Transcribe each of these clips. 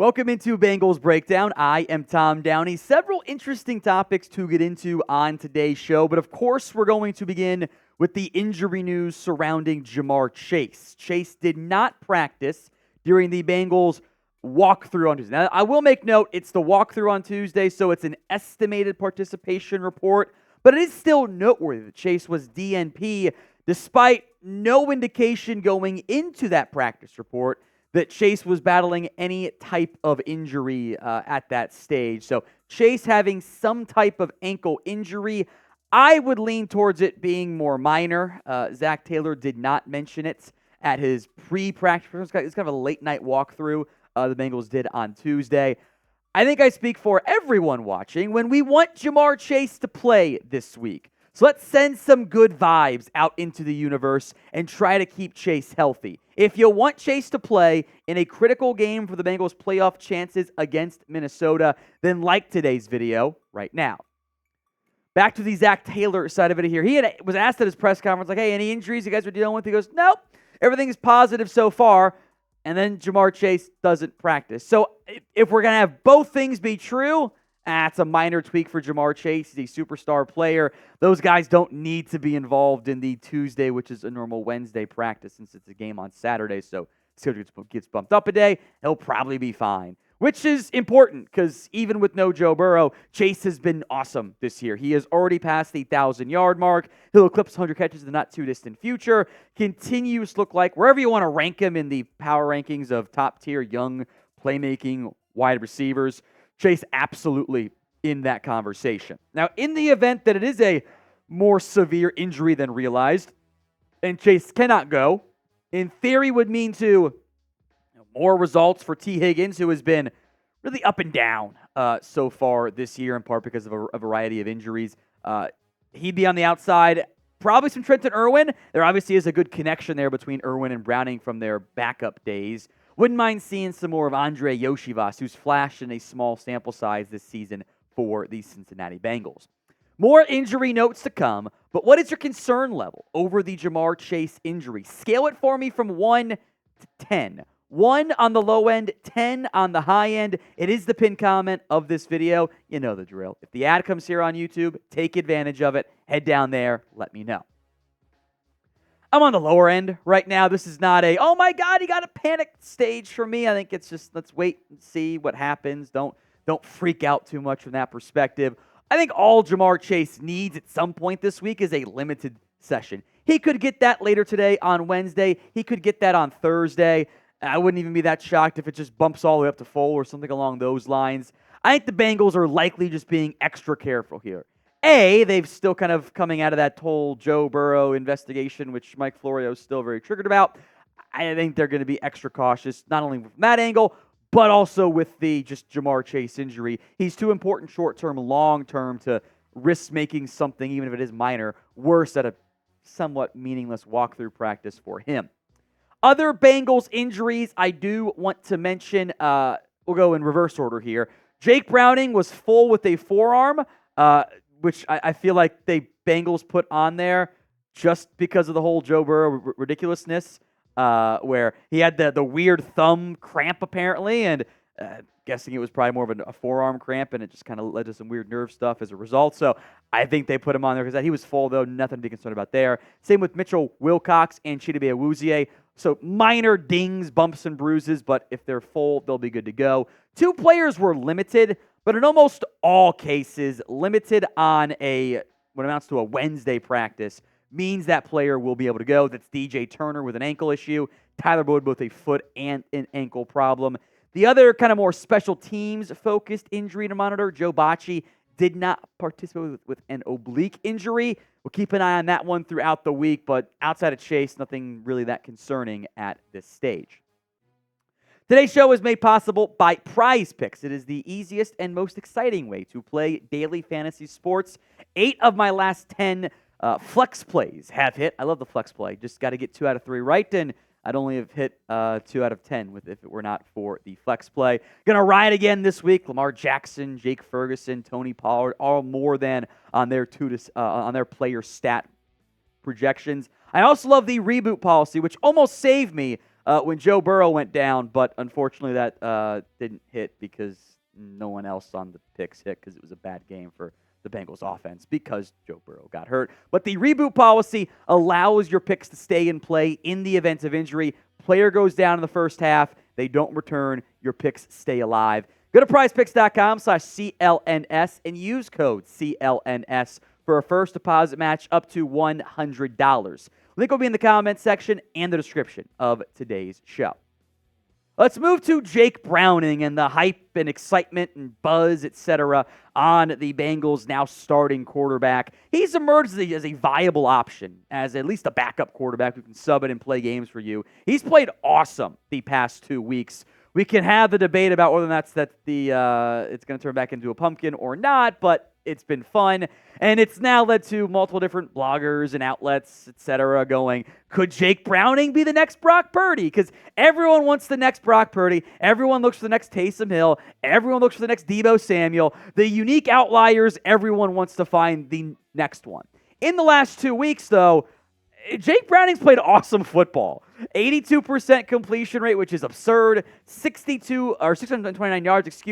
Welcome into Bengals Breakdown. I am Tom Downey. Several interesting topics to get into on today's show, but of course we're going to begin with the injury news surrounding JaMarr Chase. Chase did not practice during the Bengals walkthrough on Tuesday. Now, I will make note, it's the walkthrough on Tuesday, so it's an estimated participation report, but it is still noteworthy that Chase was DNP despite no indication going into that practice report that Chase was battling any type of injury at that stage. So Chase having some type of ankle injury, I would lean towards it being more minor. Zack Taylor did not mention it at his pre-practice. It's kind of a late-night walkthrough the Bengals did on Tuesday. I think I speak for everyone watching when we want JaMarr Chase to play this week. So let's send some good vibes out into the universe and try to keep Chase healthy. If you want Chase to play in a critical game for the Bengals' playoff chances against Minnesota, then like today's video right now. Back to the Zack Taylor side of it here. He was asked at his press conference, like, hey, any injuries you guys are dealing with? He goes, nope, everything is positive so far. And then JaMarr Chase doesn't practice. So if we're going to have both things be true, that's a minor tweak for JaMarr Chase. He's a superstar player. Those guys don't need to be involved in the Tuesday, which is a normal Wednesday practice since it's a game on Saturday. So schedule gets bumped up a day. He'll probably be fine, which is important because even with no Joe Burrow, Chase has been awesome this year. He has already passed the 1,000-yard mark. He'll eclipse 100 catches in the not-too-distant future. Continues to look like, wherever you want to rank him in the power rankings of top-tier young playmaking wide receivers, Chase absolutely in that conversation. Now, in the event that it is a more severe injury than realized, and Chase cannot go, in theory would mean more results for T. Higgins, who has been really up and down so far this year, in part because of a variety of injuries. He'd be on the outside. Probably some Trenton Irwin. There obviously is a good connection there between Irwin and Browning from their backup days. Wouldn't mind seeing some more of Andre Yoshivas, who's flashed in a small sample size this season for the Cincinnati Bengals. More injury notes to come, but what is your concern level over the JaMarr Chase injury? Scale it for me from 1 to 10. 1 on the low end, 10 on the high end. It is the pinned comment of this video. You know the drill. If the ad comes here on YouTube, take advantage of it. Head down there. Let me know. I'm on the lower end right now. This is not a, oh my God, he got a panic stage for me. I think it's just, let's wait and see what happens. Don't freak out too much from that perspective. I think all JaMarr Chase needs at some point this week is a limited session. He could get that later today on Wednesday. He could get that on Thursday. I wouldn't even be that shocked if it just bumps all the way up to full or something along those lines. I think the Bengals are likely just being extra careful here. They've still kind of coming out of that whole Joe Burrow investigation, which Mike Florio is still very triggered about. I think they're going to be extra cautious, not only from that angle, but also with the just JaMarr Chase injury. He's too important short-term, long-term to risk making something, even if it is minor, worse at a somewhat meaningless walkthrough practice for him. Other Bengals injuries I do want to mention, we'll go in reverse order here. Jake Browning was full with a forearm, which I feel like the Bengals put on there just because of the whole Joe Burrow ridiculousness, where he had the weird thumb cramp apparently, and guessing it was probably more of a forearm cramp, and it just kind of led to some weird nerve stuff as a result. So I think they put him on there because he was full, though, nothing to be concerned about there. Same with Mitchell Wilcox and Chidobe Awuzie. So minor dings, bumps, and bruises, but if they're full, they'll be good to go. 2 players were limited, but in almost all cases, limited on what amounts to a Wednesday practice means that player will be able to go. That's DJ Turner with an ankle issue, Tyler Boyd with a foot and an ankle problem. The other kind of more special teams-focused injury to monitor, Joe Bachie did not participate with an oblique injury. We'll keep an eye on that one throughout the week, but outside of Chase, nothing really that concerning at this stage. Today's show is made possible by Prize Picks. It is the easiest and most exciting way to play daily fantasy sports. 8 of my last 10 flex plays have hit. I love the flex play. Just got to get 2 out of 3 right, and I'd only have hit 2 out of 10 if it were not for the flex play. Going to ride again this week. Lamar Jackson, Jake Ferguson, Tony Pollard, all more than on their player stat projections. I also love the reboot policy, which almost saved me when Joe Burrow went down, but unfortunately that didn't hit because no one else on the picks hit because it was a bad game for the Bengals offense because Joe Burrow got hurt. But the reboot policy allows your picks to stay in play in the event of injury. Player goes down in the first half, they don't return, your picks stay alive. Go to prizepicks.com/CLNS and use code CLNS for a first deposit match up to $100. Link will be in the comments section and the description of today's show. Let's move to Jake Browning and the hype and excitement and buzz, etc., on the Bengals' now starting quarterback. He's emerged as a viable option, as at least a backup quarterback who can sub it and play games for you. He's played awesome the past 2 weeks. We can have the debate about whether it's going to turn back into a pumpkin or not, but it's been fun, and it's now led to multiple different bloggers and outlets, etc., going, could Jake Browning be the next Brock Purdy? Because everyone wants the next Brock Purdy. Everyone looks for the next Taysom Hill. Everyone looks for the next Deebo Samuel. The unique outliers, everyone wants to find the next one. In the last 2 weeks, though, Jake Browning's played awesome football. 82% completion rate, which is absurd. 629 yards,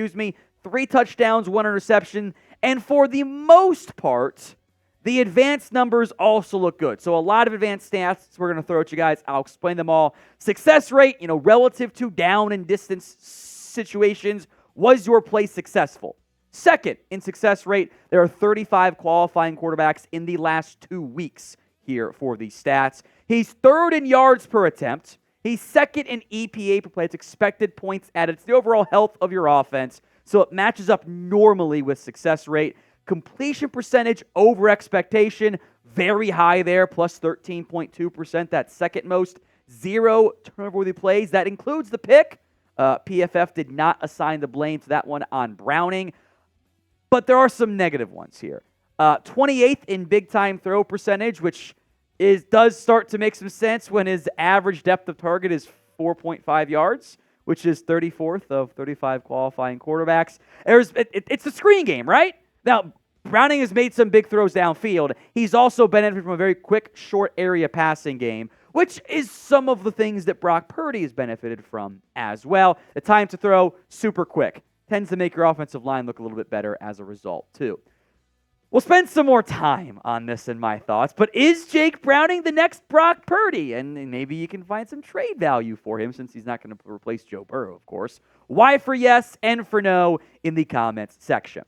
3 touchdowns, 1 interception. And for the most part, the advanced numbers also look good. So a lot of advanced stats we're going to throw at you guys. I'll explain them all. Success rate, relative to down and distance situations, was your play successful? Second in success rate, there are 35 qualifying quarterbacks in the last 2 weeks here for these stats. He's third in yards per attempt. He's second in EPA per play. It's expected points added. It's the overall health of your offense. So it matches up normally with success rate. Completion percentage over expectation, very high there, plus 13.2%. That's second most. 0 turnover-worthy plays. That includes the pick. PFF did not assign the blame to that one on Browning. But there are some negative ones here. 28th in big-time throw percentage, which does start to make some sense when his average depth of target is 4.5 yards. Which is 34th of 35 qualifying quarterbacks. It's a screen game, right? Now, Browning has made some big throws downfield. He's also benefited from a very quick, short area passing game, which is some of the things that Brock Purdy has benefited from as well. The time to throw, super quick. Tends to make your offensive line look a little bit better as a result, too. We'll spend some more time on this in my thoughts, but is Jake Browning the next Brock Purdy? And maybe you can find some trade value for him since he's not going to replace Joe Burrow, of course. Y for yes and for no in the comments section.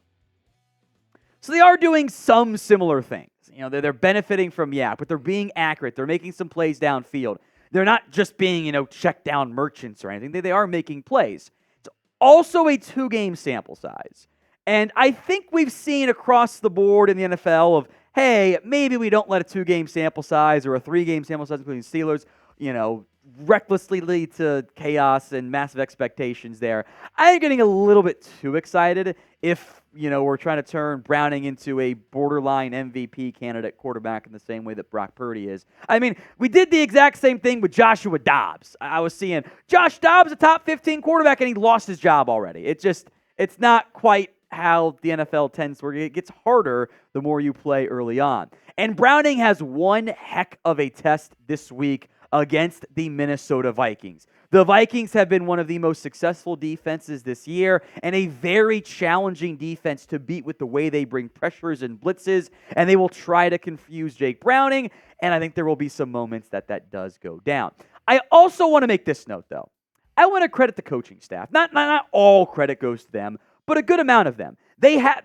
So they are doing some similar things. They're benefiting from but they're being accurate. They're making some plays downfield. They're not just being, check down merchants or anything. They are making plays. It's also a 2-game sample size. And I think we've seen across the board in the NFL of, hey, maybe we don't let a 2-game sample size or a 3-game sample size, including Steelers, recklessly lead to chaos and massive expectations there. I'm getting a little bit too excited if, we're trying to turn Browning into a borderline MVP candidate quarterback in the same way that Brock Purdy is. I mean, we did the exact same thing with Joshua Dobbs. I was seeing Josh Dobbs, a top 15 quarterback, and he lost his job already. It's not quite how the NFL tends to work. It gets harder the more you play early on. And Browning has one heck of a test this week against the Minnesota Vikings. The Vikings have been one of the most successful defenses this year and a very challenging defense to beat with the way they bring pressures and blitzes, and they will try to confuse Jake Browning, and I think there will be some moments that does go down. I also want to make this note, though. I want to credit the coaching staff. Not all credit goes to them, but a good amount of them. They have,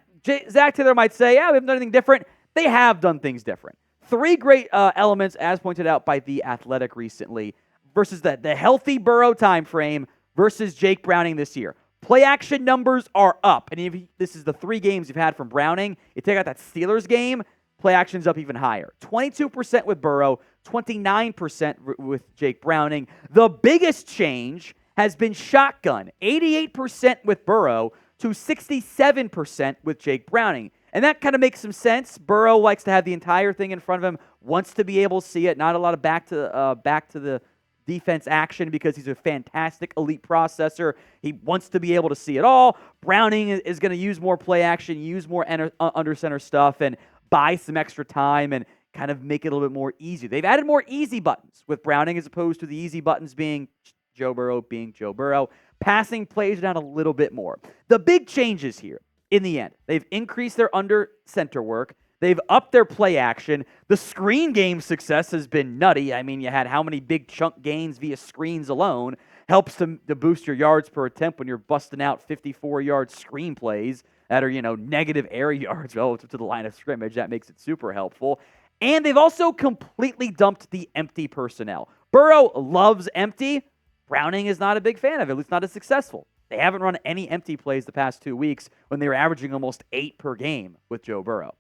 Zack Taylor might say, we haven't done anything different. They have done things different. 3 great elements, as pointed out by The Athletic recently, versus the healthy Burrow time frame versus Jake Browning this year. Play action numbers are up. And if this is the 3 games you've had from Browning, you take out that Steelers game, play action's up even higher. 22% with Burrow, 29% with Jake Browning. The biggest change has been shotgun. 88% with Burrow, to 67% with Jake Browning. And that kind of makes some sense. Burrow likes to have the entire thing in front of him, wants to be able to see it, not a lot of back to the defense action because he's a fantastic elite processor. He wants to be able to see it all. Browning is going to use more play action, use more under center stuff, and buy some extra time and kind of make it a little bit more easy. They've added more easy buttons with Browning as opposed to the easy buttons being Joe Burrow being Joe Burrow. Passing plays down a little bit more. The big changes here in the end, they've increased their under center work. They've upped their play action. The screen game success has been nutty. I mean, you had how many big chunk gains via screens alone. Helps to boost your yards per attempt when you're busting out 54-yard screen plays that are, negative air yards relative to the line of scrimmage. That makes it super helpful. And they've also completely dumped the empty personnel. Burrow loves empty. Browning is not a big fan of it, at least not as successful. They haven't run any empty plays the past 2 weeks when they were averaging almost 8 per game with Joe Burrow.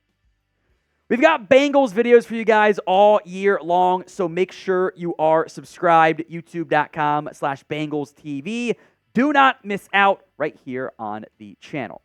We've got Bengals videos for you guys all year long, so make sure you are subscribed, youtube.com/BengalsTV. Do not miss out right here on the channel.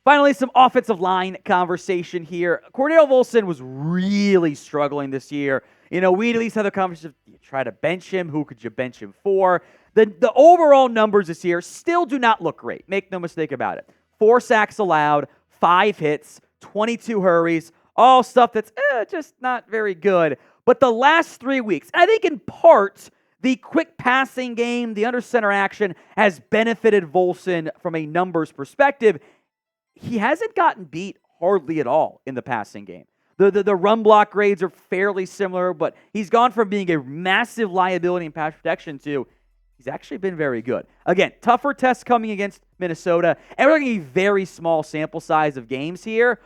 Finally, some offensive line conversation here. Cordell Volson was really struggling this year. We at least had the conversation, do you try to bench him? Who could you bench him for? The overall numbers this year still do not look great. Make no mistake about it. 4 sacks allowed, 5 hits, 22 hurries, all stuff that's just not very good. But the last 3 weeks, I think in part, the quick passing game, the under center action has benefited Volson from a numbers perspective. He hasn't gotten beat hardly at all in the passing game. The run block grades are fairly similar, but he's gone from being a massive liability in pass protection to he's actually been very good. Again, tougher tests coming against Minnesota, and we're looking at a very small sample size of games here,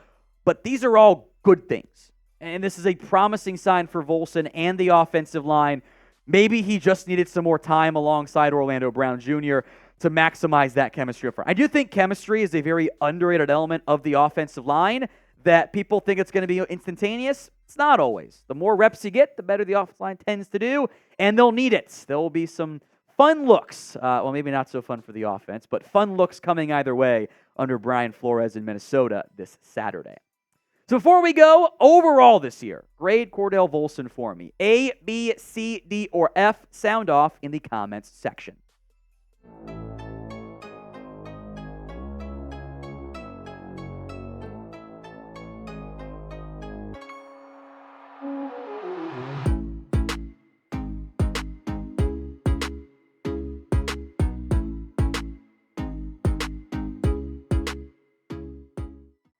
but these are all good things. And this is a promising sign for Volson and the offensive line. Maybe he just needed some more time alongside Orlando Brown Jr. to maximize that chemistry up front. I do think chemistry is a very underrated element of the offensive line that people think it's going to be instantaneous. It's not always. The more reps you get, the better the offensive line tends to do, and they'll need it. There will be some fun looks. Well, maybe not so fun for the offense, but fun looks coming either way under Brian Flores in Minnesota this Saturday. So before we go, overall this year, grade Cordell Volson for me. A, B, C, D, or F? Sound off in the comments section.